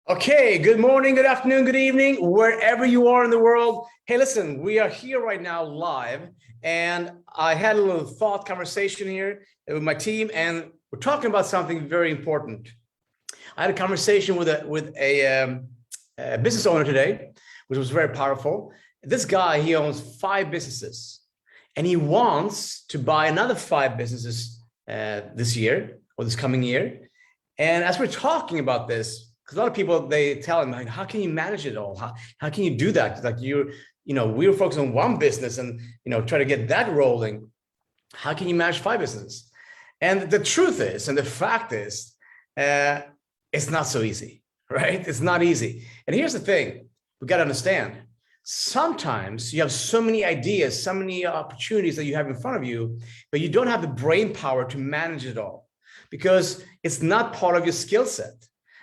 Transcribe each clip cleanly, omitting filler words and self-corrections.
Okay, good morning, good afternoon, good evening, wherever you are in the world. Hey, listen, we are here right now live, and I had a little thought conversation here with my team, and we're talking about something very important. I had a conversation with a business owner today, which was very powerful. This guy, he owns 5 businesses, and he wants to buy another 5 businesses this year or this coming year. And as we're talking about this, because a lot of people, they tell him, like, how can you manage it all? How can you do that? Like we're focused on one business and, try to get that rolling. How can you manage 5 businesses? And the truth is, and the fact is, it's not so easy, right? It's not easy. And here's the thing, we got to understand. Sometimes you have so many ideas, so many opportunities that you have in front of you, but you don't have the brain power to manage it all because it's not part of your skill set.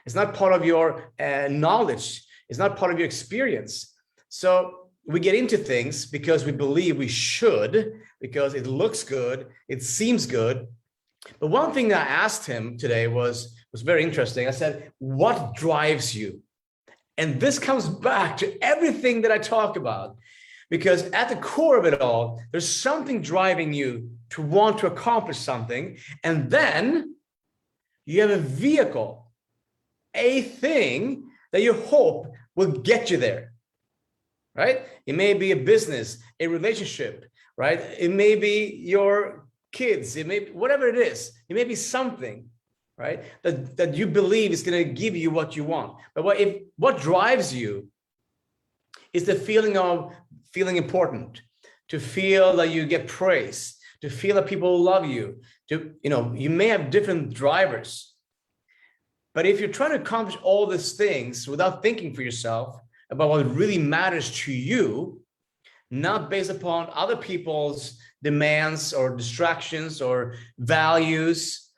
It's not part of your knowledge. It's not part of your experience. So we get into things because we believe we should, because it looks good, it seems good. But one thing that I asked him today was very interesting. I said, what drives you? And this comes back to everything that I talk about, because at the core of it all, there's something driving you to want to accomplish something. And then you have a vehicle, a thing that you hope will get you there, right? It may be a business, a relationship, right? It may be your kids, it may be whatever it is. It may be something, right? That you believe is going to give you what you want. But what drives you is the feeling of feeling important, to feel that you get praise, to feel that people love you. You may have different drivers. But if you're trying to accomplish all these things without thinking for yourself about what really matters to you, not based upon other people's demands or distractions or values,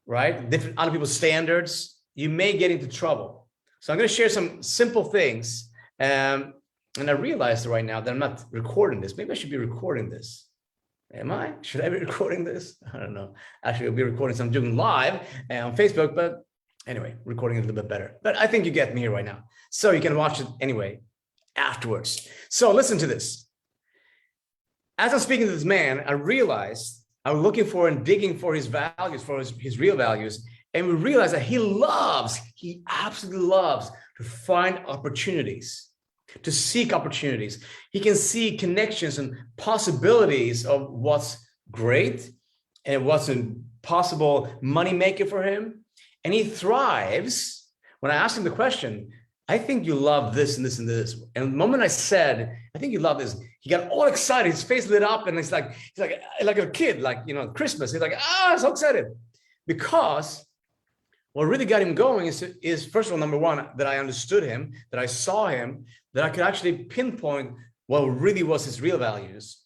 right? Different other people's standards, you may get into trouble. So I'm going to share some simple things. And I realized right now that I'm not recording this. Maybe I should be recording this. Am I? Should I be recording this? I don't know. Actually, I'll be recording some, doing live on Facebook, but anyway, recording it a little bit better. But I think you get me here right now. So you can watch it anyway afterwards. So listen to this. As I'm speaking to this man, I realized I was looking for and digging for his values, for his real values. And we realized that he absolutely loves to find opportunities, to seek opportunities. He can see connections and possibilities of what's great and what's a possible money maker for him. And he thrives. When I asked him the question, I think you love this and this and this. And the moment I said, I think you love this, he got all excited. His face lit up, and he's like a kid, Christmas. He's like, I'm so excited. Because what really got him going is first of all, number one, that I understood him, that I saw him, that I could actually pinpoint what really was his real values.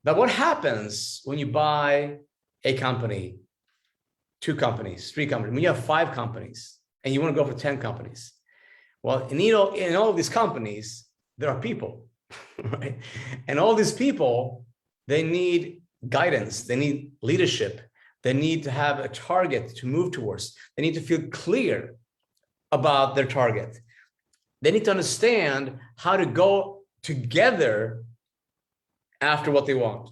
But what happens when you buy a company, 2 companies, 3 companies, when you have 5 companies and you want to go for 10 companies? Well, in all of these companies, there are people, right? And all these people, they need guidance, they need leadership, they need to have a target to move towards. They need to feel clear about their target. They need to understand how to go together after what they want.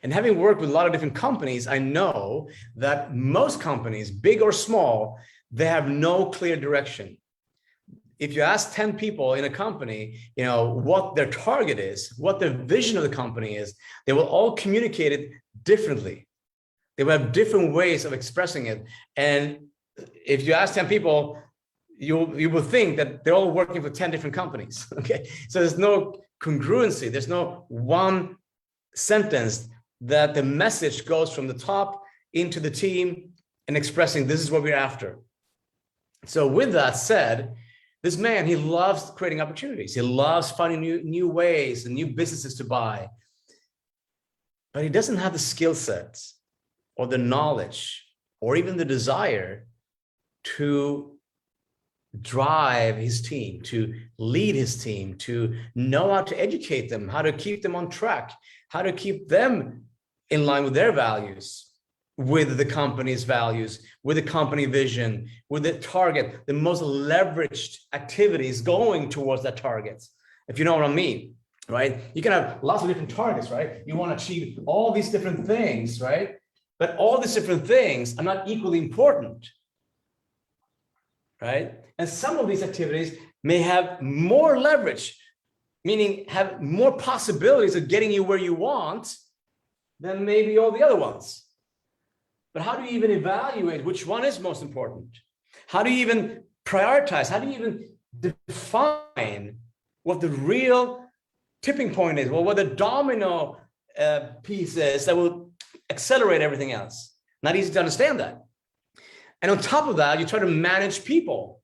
And having worked with a lot of different companies, I know that most companies, big or small, they have no clear direction. If you ask 10 people in a company, what their target is, what the vision of the company is, they will all communicate it differently. They will have different ways of expressing it. And if you ask 10 people, you will think that they're all working for 10 different companies. Okay, so there's no congruency. There's no one sentence that the message goes from the top into the team and expressing this is what we're after. So with that said, this man, he loves creating opportunities. He loves finding new ways and new businesses to buy. But he doesn't have the skill sets or the knowledge or even the desire to drive his team, to lead his team, to know how to educate them, how to keep them on track, how to keep them in line with their values. with the company's values, with the company vision, with the target, the most leveraged activities going towards that target, if you know what I mean, right? You can have lots of different targets, right? You want to achieve all these different things, right? But all these different things are not equally important, right? And some of these activities may have more leverage, meaning have more possibilities of getting you where you want than maybe all the other ones. But how do you even evaluate which one is most important? How do you even prioritize? How do you even define what the real tipping point is? Well, what the domino piece is that will accelerate everything else? Not easy to understand that. And on top of that, you try to manage people.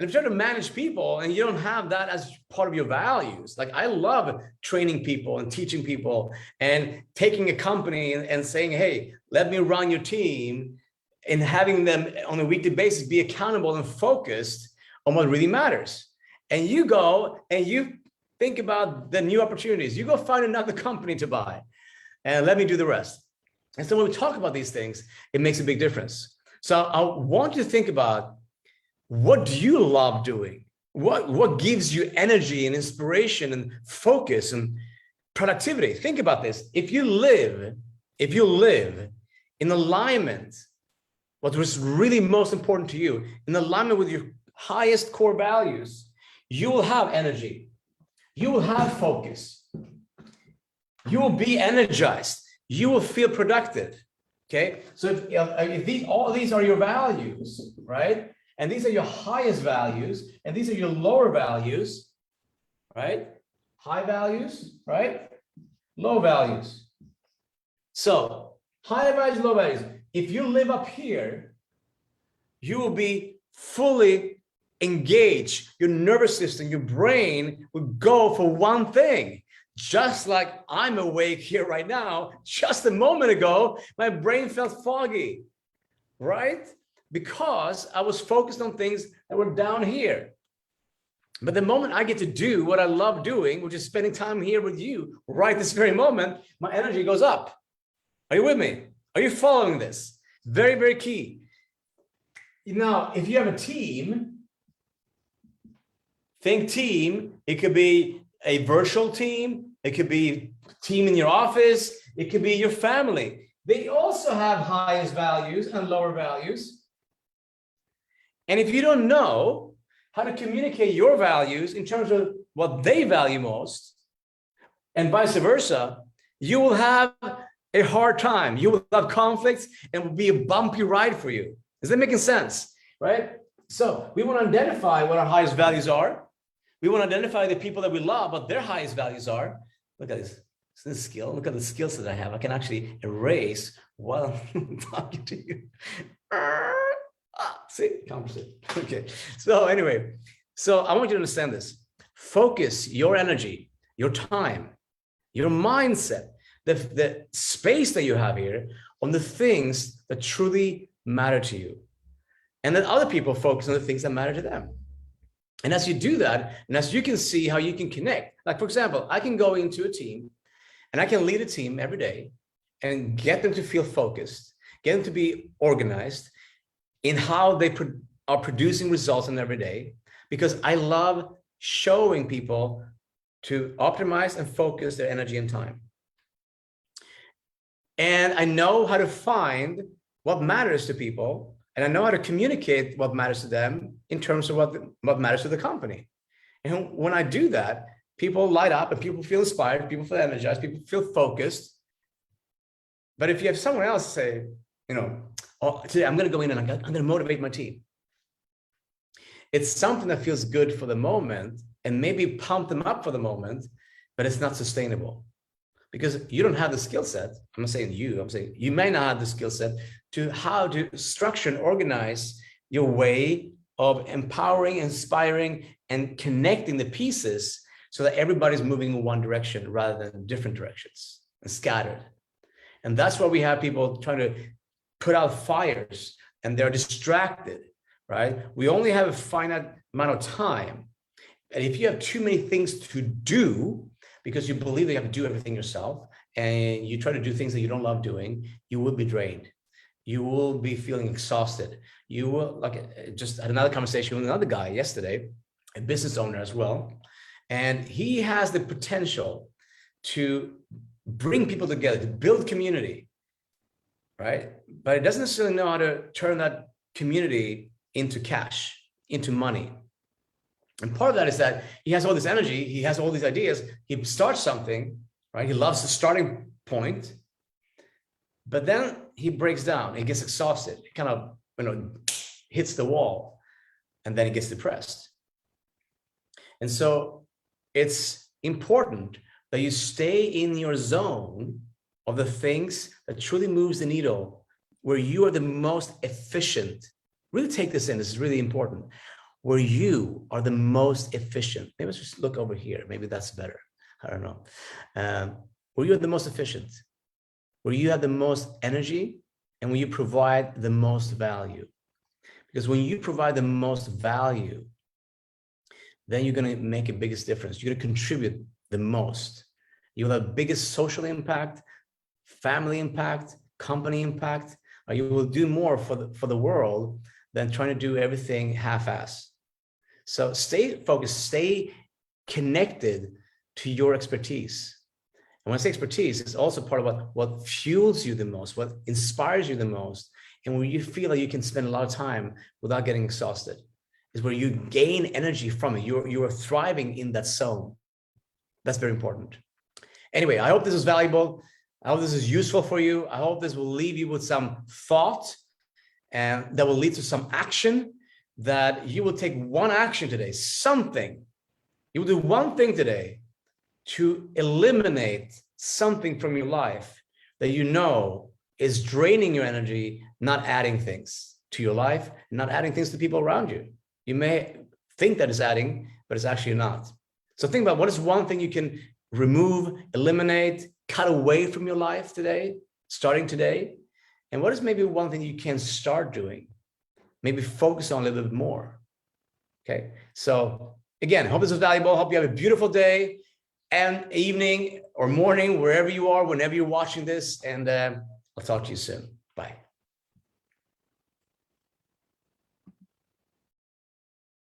And if you try to manage people and you don't have that as part of your values, like I love training people and teaching people and taking a company and saying, hey, let me run your team, and having them on a weekly basis be accountable and focused on what really matters. And you go and you think about the new opportunities. You go find another company to buy and let me do the rest. And so when we talk about these things, it makes a big difference. So I want you to think about, what do you love doing? What gives you energy and inspiration and focus and productivity? Think about this. If you live in alignment, what was really most important to you, in alignment with your highest core values, you will have energy. You will have focus. You will be energized. You will feel productive. Okay. So if all these are your values, right? And these are your highest values, and these are your lower values, right? High values, right? Low values. So high values, low values. If you live up here, you will be fully engaged. Your nervous system, your brain will go for one thing. Just like I'm awake here right now, just a moment ago, my brain felt foggy, right? Because I was focused on things that were down here. But the moment I get to do what I love doing, which is spending time here with you right this very moment, my energy goes up. Are you with me? Are you following this? Very, very key. Now, if you have a team, think team. It could be a virtual team. It could be a team in your office. It could be your family. They also have highest values and lower values. And if you don't know how to communicate your values in terms of what they value most, and vice versa, you will have a hard time. You will have conflicts and it will be a bumpy ride for you. Is that making sense? Right? So we want to identify what our highest values are. We want to identify the people that we love, what their highest values are. Look at this. This skill. Look at the skills that I have. I can actually erase while I'm talking to you. See, conversation. Okay. So anyway, so I want you to understand this. Focus your energy, your time, your mindset, the space that you have here on the things that truly matter to you. And then other people focus on the things that matter to them. And as you do that, and as you can see how you can connect, like for example, I can go into a team and I can lead a team every day and get them to feel focused, get them to be organized in how they are producing results in every day, because I love showing people to optimize and focus their energy and time. And I know how to find what matters to people, and I know how to communicate what matters to them in terms of what matters to the company. And when I do that, people light up and people feel inspired, people feel energized, people feel focused. But if you have someone else say, you know, oh, today I'm going to go in and I'm going to motivate my team. It's something that feels good for the moment and maybe pump them up for the moment, but it's not sustainable because you don't have the skill set. I'm not saying you, I'm saying you may not have the skill set to how to structure and organize your way of empowering, inspiring, and connecting the pieces so that everybody's moving in one direction rather than different directions and scattered. And that's why we have people trying to put out fires and they're distracted, right? We only have a finite amount of time. And if you have too many things to do because you believe that you have to do everything yourself and you try to do things that you don't love doing, you will be drained. You will be feeling exhausted. You will, like, just had another conversation with another guy yesterday, a business owner as well. And he has the potential to bring people together, to build community, right? But he doesn't necessarily know how to turn that community into cash, into money. And part of that is that he has all this energy, he has all these ideas, he starts something, right? He loves the starting point, but then he breaks down, he gets exhausted, he kind of, hits the wall, and then he gets depressed. And so it's important that you stay in your zone of the things that truly moves the needle, where you are the most efficient. Really take this in, this is really important. Where you are the most efficient. Maybe let's just look over here. Maybe that's better. I don't know. Where you are the most efficient, where you have the most energy, and when you provide the most value. Because when you provide the most value, then you're going to make a biggest difference. You're going to contribute the most. You will have biggest social impact, family impact, company impact. Or you will do more for the world than trying to do everything half-ass. So stay focused, stay connected to your expertise. And when I say expertise, it's also part of what fuels you the most, what inspires you the most, and where you feel like you can spend a lot of time without getting exhausted, is where you gain energy from it. You are thriving in that zone. That's very important. Anyway, I hope this is valuable. I hope this is useful for you. I hope this will leave you with some thought, and that will lead to some action, that you will take one action today, something. You will do one thing today to eliminate something from your life that you know is draining your energy, not adding things to your life, not adding things to people around you. You may think that it's adding, but it's actually not. So think about what is one thing you can remove, eliminate, cut away from your life today, starting today. And what is maybe one thing you can start doing? Maybe focus on a little bit more. Okay. So again, hope this was valuable. Hope you have a beautiful day and evening or morning, wherever you are, whenever you're watching this. And I'll talk to you soon. Bye.